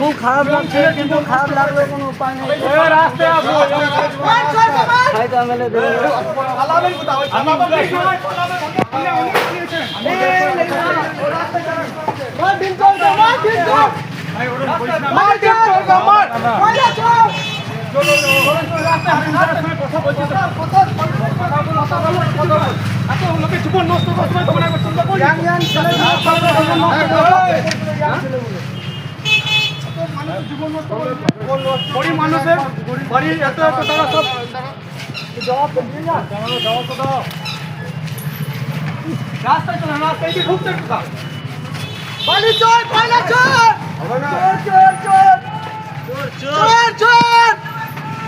খুব খারাপ লাগছে, কিন্তু খারাপ লাগবে কোনো উপায় নেই। জীবন নষ্ট গরিব মানুষের বাড়ি এত এত টাকা সব জবাব দিয়ে যা জবাব তো দাও। রাস্তায় চলে রাস্তায় কি ঢুকতে ঢুকা বাড়ি চোর কয়লা চোর চোর চোর চোর চোর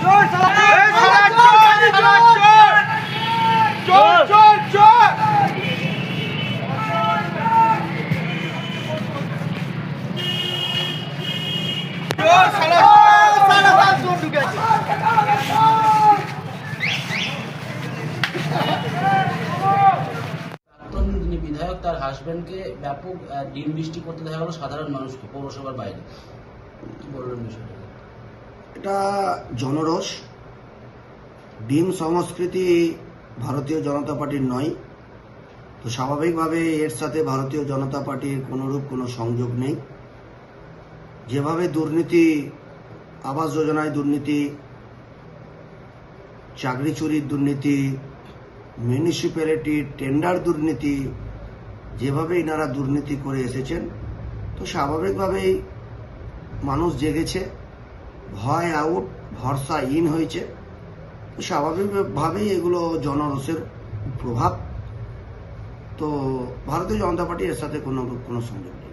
চোর চোর চোর চোর যিনি বিধায়ক তার হাজবেন্ডকে ব্যাপক ডিম বৃষ্টি করতে দেখা গেল সাধারণ মানুষকে পৌরসভার বাইরে, কি বলবেন বিষয়টা? এটা জনরোষ। ডিম সংস্কৃতি ভারতীয় জনতা পার্টির নয়, তো স্বাভাবিকভাবে এর সাথে ভারতীয় জনতা পার্টির কোনোরূপ কোনো সংযোগ নেই। যেভাবে দুর্নীতি, আবাস যোজনায় দুর্নীতি, চাকরি চুরির দুর্নীতি, মিউনিসিপ্যালিটি টেন্ডার দুর্নীতি, যেভাবে এনারা দুর্নীতি করে এসেছেন, তো স্বাভাবিকভাবেই মানুষ জেগেছে, ভয় আউট, ভরসা ইন হয়েছে। তো স্বাভাবিকভাবেই এগুলো জনরোষের প্রভাব। তো ভারতীয় জনতা পার্টি এর সাথে কোনো সংযোগ নেই।